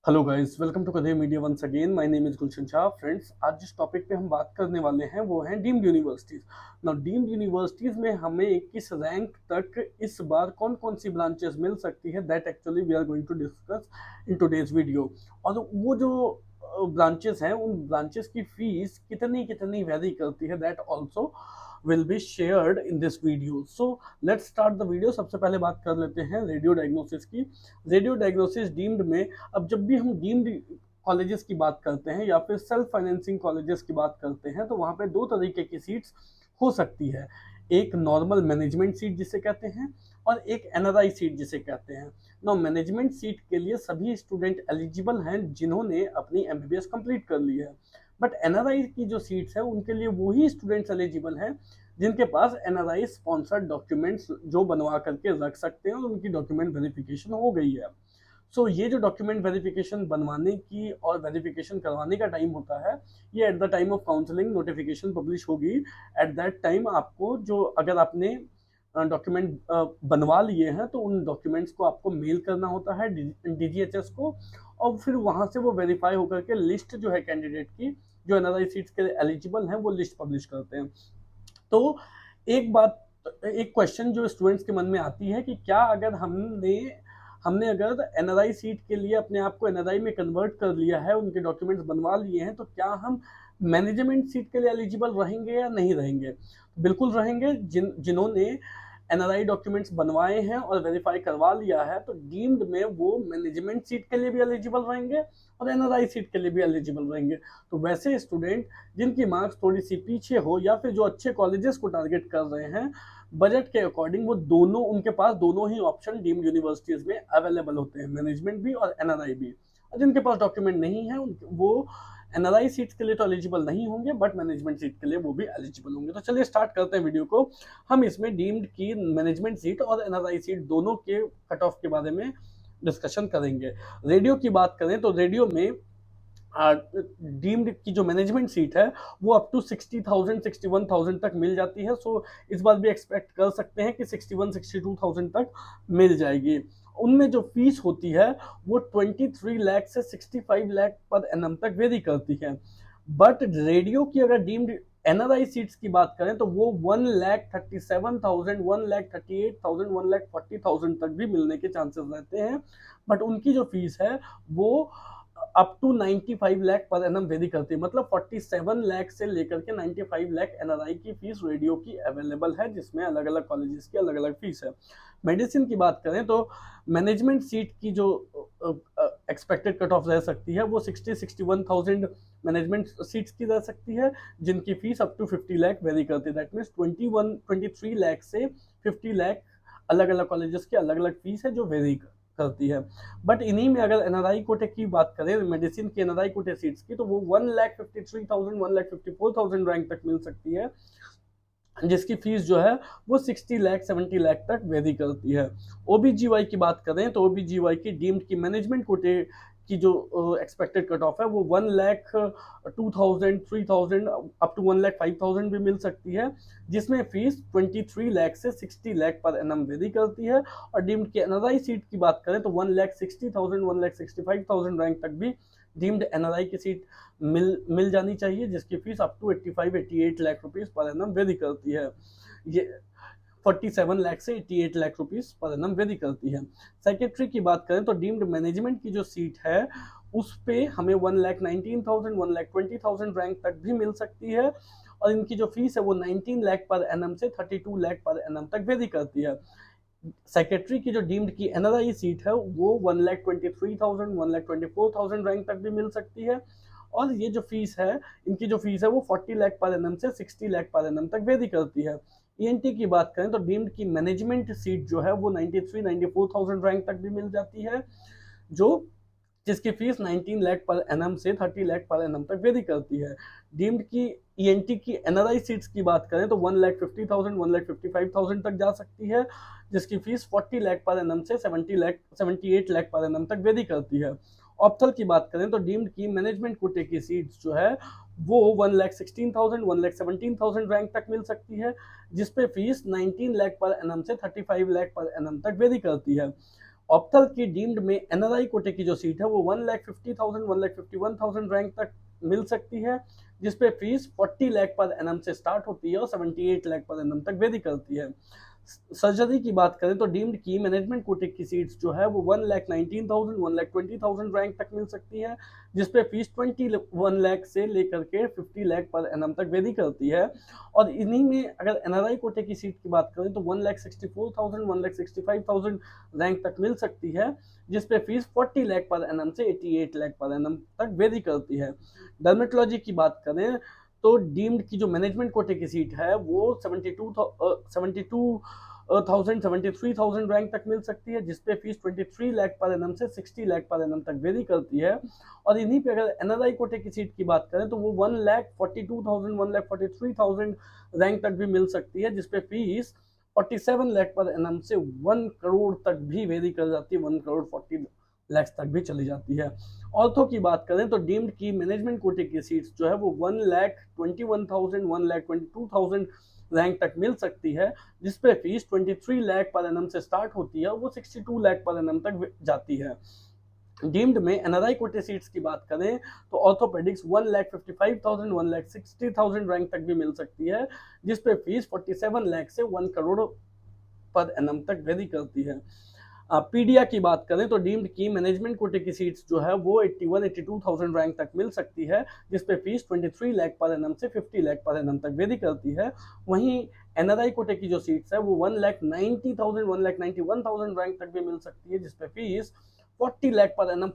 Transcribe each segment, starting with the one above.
Hello guys, welcome to कदे media once again. My name is Gulshan Shah. Friends, आज जिस topic पे हम बात करने वाले हैं वो है deemed universities. Now deemed universities में हमें 21 रैंक तक इस बार कौन कौन सी ब्रांचेस मिल सकती है, that actually we are going to discuss in today's video. और वो जो ब्रांचेस हैं उन ब्रांचेस की फीस कितनी कितनी वेरी करती है, that also will be shared in this video. So let's start the video. सबसे पहले बात कर लेते हैं रेडियो डायग्नोसिस की। रेडियो डायग्नोसिस डीम्ड में, अब जब भी हम डीम्ड कॉलेजेस की बात करते हैं या फिर सेल्फ फाइनेंसिंग कॉलेजेस की बात करते हैं तो वहाँ पे दो तरीके की सीट्स हो सकती है। एक नॉर्मल मैनेजमेंट सीट जिसे कहते हैं और एक एनआरआई सीट जिसे कहते हैं। नो मैनेजमेंट सीट के लिए सभी स्टूडेंट एलिजिबल हैं जिन्होंने अपनी एमबीबीएस कंप्लीट कर ली है, बट एनआरआई की जो सीट्स है उनके लिए वही स्टूडेंट्स एलिजिबल हैं जिनके पास एनआरआई स्पॉन्सर्ड डॉक्यूमेंट्स जो बनवा करके रख सकते हैं और उनकी डॉक्यूमेंट वेरिफिकेशन हो गई है। सो ये जो डॉक्यूमेंट वेरिफिकेशन बनवाने की और वेरिफिकेशन करवाने का टाइम होता है, ये at the time of counselling notification publish होगी। एट दैट टाइम आपको जो, अगर आपने डॉक्यूमेंट बनवा लिए हैं तो उन डॉक्यूमेंट्स को आपको मेल करना होता है डीजीएचएस को, और फिर वहाँ से वो वेरीफाई होकर के लिस्ट जो है कैंडिडेट की जो एनआरआई सीट्स के लिए एलिजिबल हैं वो लिस्ट पब्लिश करते हैं। तो एक क्वेश्चन जो स्टूडेंट्स के मन में आती है कि क्या अगर हमने अगर एनआरआई सीट के लिए अपने आप को एनआरआई में कन्वर्ट कर लिया है, उनके डॉक्यूमेंट्स बनवा लिए हैं, तो क्या हम मैनेजमेंट सीट के लिए एलिजिबल रहेंगे या नहीं रहेंगे? बिल्कुल रहेंगे। जिन्होंने एनआरआई डॉक्यूमेंट्स बनवाए हैं और वेरीफाई करवा लिया है तो डीम्ड में वो मैनेजमेंट सीट के लिए भी एलिजिबल रहेंगे और एनआरआई सीट के लिए भी एलिजिबल रहेंगे। तो वैसे स्टूडेंट जिनकी मार्क्स थोड़ी सी पीछे हो या फिर जो अच्छे कॉलेजेस को टारगेट कर रहे हैं बजट के अकॉर्डिंग, वो दोनों, उनके पास दोनों ही ऑप्शन डीम्ड यूनिवर्सिटीज में अवेलेबल होते हैं, मैनेजमेंट भी और एनआरआई भी। और जिनके पास डॉक्यूमेंट नहीं है वो एनआरआई सीट्स के लिए तो एलिजिबल नहीं होंगे, बट मैनेजमेंट सीट के लिए वो भी एलिजिबल होंगे। तो चलिए स्टार्ट करते हैं वीडियो को। हम इसमें डीम्ड की मैनेजमेंट सीट और एनआरआई सीट दोनों के कट ऑफ के बारे में डिस्कशन करेंगे। रेडियो की बात करें तो रेडियो में डीम्ड की जो मैनेजमेंट सीट है वो अप टू 60,000 61,000 तक मिल जाती है। सो इस बार भी एक्सपेक्ट कर सकते हैं कि 61-62,000 तक मिल जाएगी। उनमें जो फीस होती है वो 23 लाख से 65 लाख पर एनम तक वेरी करती है। बट रेडियो की अगर डीम्ड एनआरआई सीट्स की बात करें तो वो 1,37,000 1,38,000 1,40,000 तक भी मिलने के चांसेस रहते हैं। बट उनकी जो फीस है वो अप टू 95 लाख पर एनम वेरी करती है। मतलब 47 लाख से लेकर के 95 लाख एनआरआई की फीस रेडियो की अवेलेबल है, जिसमें अलग अलग कॉलेजेस की अलग अलग फीस है। मेडिसिन की बात करें तो मैनेजमेंट सीट की जो एक्सपेक्टेड कट ऑफ रह सकती है वो 60-61,000 मैनेजमेंट सीट्स की रह सकती है, जिनकी fees up to 50 lakh vary करती है। दैट मीन्स 23 लाख से 50 लाख अलग अलग कॉलेजेस की अलग अलग फीस है जो वेरी करती है। बट इन्हीं में अगर एनआरआई कोटे की बात करें, मेडिसिन की एनआरआई कोटे सीट्स की, तो वो 1,53,000 1,54,000 रैंक तक मिल सकती है, जिसकी फीस जो है वो 60 लाख 70 लाख तक वेरी करती है। ओबीजीवाई की बात करें तो ओबीजीवाई की डीम्ड की मैनेजमेंट कोटे की जो एक्सपेक्टेड कट ऑफ है वो 1,02,000 3,000 अप टू 1,05,000 भी मिल सकती है, जिसमें फीस 23 लाख से 60 लाख पर एनम वेरी करती है। और डीम्ड की एनआरआई सीट की बात करें तो 1,60,000 1,65,000 रैंक तक भी डीम्ड एनआरआई की सीट मिल जानी चाहिए, जिसकी fees up to 85-88 lakh rupees per annum vary करती है। ये 47 लाख से 88 lakh rupees per annum vary करती है। सेक्रेटरी की बात करें तो डीम्ड मैनेजमेंट की जो सीट है उस पे हमें 1,19,000 1,20,000 रैंक तक भी मिल सकती है, और इनकी जो फीस है वो 19 लाख पर एनम से 32 लाख पर एनम तक वेरी करती है। सेक्रेटरी की जो डीम्ड की एनआरआई सीट है वो 1,23,000 1,24,000 रैंक तक भी मिल सकती है, और ये जो फीस है, इनकी जो फीस है वो 40 लाख पर एनम से 60 लाख पर एनम तक वेरी करती है। ईएनटी की बात करें तो डीम्ड की मैनेजमेंट सीट जो है वो 93-94,000 रैंक तक भी मिल जाती है, जो जिसकी फीस 19 लाख पर एनम से 30 लाख पर एनम तक वेरी करती है। डीम्ड की ईएनटी की एनआरआई सीट्स की बात करें तो 1,50,000 1,55,000 तक जा सकती है, जिसकी फीस 40 लाख पर एनम से 78 लाख पर एनम तक वेरी करती है। ऑप्थल की बात करें तो डीम्ड की मैनेजमेंट कोटे की सीट्स जो है वो 1,16,000 1,17,000 रैंक तक मिल सकती है, जिसपे फीस 19 लाख पर एनम से 35 लाख पर एनम तक वेरी करती है। ऑप्टल की डीम्ड में एनआरआई कोटे की जो सीट है वो 1,50,000 1,51,000 रैंक तक मिल सकती है, जिसपे फीस 40 लाख पर एनम से स्टार्ट होती है और 78 लाख पर एनम तक वेरी करती है। सर्जरी की बात करें तो डीम्ड की मैनेजमेंट कोटे की सीट्स जो है वो 1,19,000 1,20,000 रैंक तक मिल सकती है, जिसपे फीस 21 लाख से लेकर के 50 लाख पर एनम तक वेरी करती है। और इन्हीं में अगर एनआरआई कोटे की सीट की बात करें तो 1,64,000 1,65,000 रैंक तक मिल सकती है, जिसपे फीस 40 लाख पर एनम से 88 लाख पर एनम तक वेरी करती है। डर्मेटोलॉजी की बात करें तो डीम्ड की जो मैनेजमेंट कोटे की सीट है वो 73,000 रैंक तक मिल सकती है, जिसपे फीस 23 लाख पर एनम से 60 लाख पर एनम तक वेरी करती है। और इन्हीं पे अगर एनआरआई कोटे की सीट की बात करें तो वो 1,42,000 1,43,000 रैंक तक भी मिल सकती है, जिसपे फीस 47 लाख पर एनम से 1 करोड़ तक भी वेरी कर जाती है, 1 करोड़ 40 लाख तक भी चली जाती है। ऑर्थो की बात करें तो डीम्ड की मैनेजमेंट कोटे की सीट्स जो है वो 1,21,000 1,22,000 रैंक तक मिल सकती है, जिसपे फीस 23 लाख पर एनम से स्टार्ट होती है और वो 62 लाख पर एनम तक जाती है। डीम्ड में एनआरआई कोटे सीट्स की बात करें तो ऑर्थोपेडिक्स 1,55,000 1,60,000 रैंक तक भी मिल सकती है, जिसपे फीस 47 लाख से 1 करोड़ पर एनम तक वेरी करती है। पीडिया की बात करें तो डीम्ड की मैनेजमेंट कोटे की सीट्स जो है वो 81-82,000 रैंक तक मिल सकती है, जिसपे फीस 23 लाख पर एनम से 50 लाख पर एनम तक वेरी करती है। वहीं एनआरआई कोटे की जो सीट्स है वो 1,90,000 1,91,000 रैंक तक भी मिल सकती है, जिसपे फीस 40 लाख पर एनम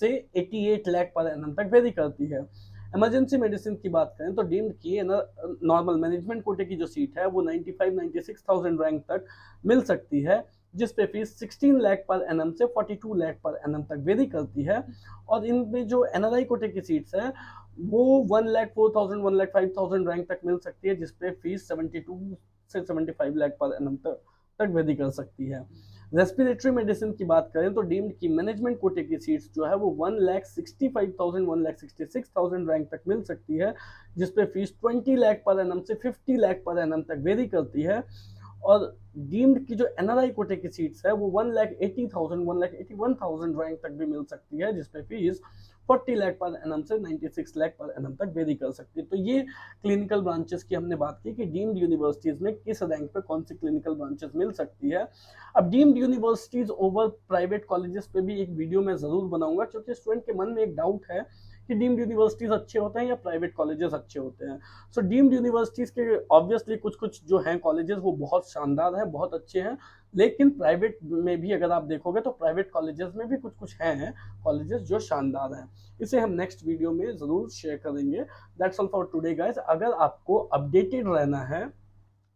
से 88 लाख पर एनम तक वेरी करती है। इमरजेंसी मेडिसिन की बात करें तो डीम्ड की नॉर्मल मैनेजमेंट कोटे की जो सीट है वो 95-96,000 रैंक तक मिल सकती है, जिस पे फीस 16 लाख पर एनम से 42 लाख पर एनम तक वेरी करती है। और इनमें जो एनआरआई कोटे की सीट्स है वो 1,04,000 1,05,000 रैंक तक मिल सकती है, जिसपे फीस 72 से 75 लाख पर एनम तक वेरी कर सकती है। रेस्पिरेटरी मेडिसिन की बात करें तो डीम्ड की मैनेजमेंट कोटे की सीट्स जो है वो 1,65,000 1,66,000 रैंक तक मिल सकती है, जिसपे फीस 20 लाख पर एनम से 50 लाख पर एनम तक वेरी करती है। और डीम्ड की जो एनआरआई कोटे की सीट्स है वो 1,80,000 1,81,000 रैंक तक भी मिल सकती है, जिसपे फीस 40 लाख पर एनम से 96 लाख पर एनम तक वेरी कर सकती है। तो ये क्लिनिकल ब्रांचेस की हमने बात की कि डीम्ड यूनिवर्सिटीज में किस रैंक पे कौन सी क्लिनिकल ब्रांचेस मिल सकती है। अब deemed universities over private colleges पे भी एक वीडियो मैं जरूर बनाऊंगा, क्योंकि स्टूडेंट के मन में एक डाउट है कि डीम्ड यूनिवर्सिटीज अच्छे होते हैं या प्राइवेट कॉलेजेस अच्छे होते हैं। सो डीम्ड यूनिवर्सिटीज के ऑब्वियसली कुछ कुछ जो हैं कॉलेजेस वो बहुत शानदार हैं, बहुत अच्छे हैं, लेकिन प्राइवेट में भी अगर आप देखोगे तो प्राइवेट कॉलेजेस में भी कुछ कुछ हैं कॉलेजेस जो शानदार हैं। इसे हम नेक्स्ट वीडियो में ज़रूर शेयर करेंगे। That's all for today guys. अगर आपको अपडेटेड रहना है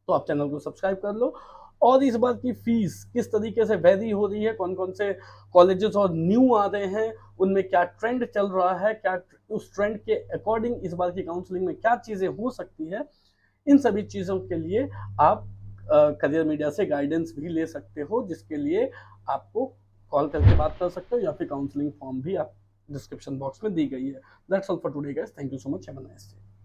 तो आप चैनल को सब्सक्राइब कर लो। और इस बार की फीस किस तरीके से वेरी हो रही है, कौन कौन से कॉलेजेस और न्यू आ रहे हैं, उनमें क्या ट्रेंड चल रहा है, क्या उस ट्रेंड के अकॉर्डिंग इस बार की काउंसलिंग में क्या चीज़ें हो सकती है, इन सभी चीज़ों के लिए आप करियर मीडिया से गाइडेंस भी ले सकते हो, जिसके लिए आपको कॉल करके बात कर सकते हो या फिर काउंसलिंग फॉर्म भी आप डिस्क्रिप्शन बॉक्स में दी गई है। That's all for today guys. Thank you so much. Have a nice day.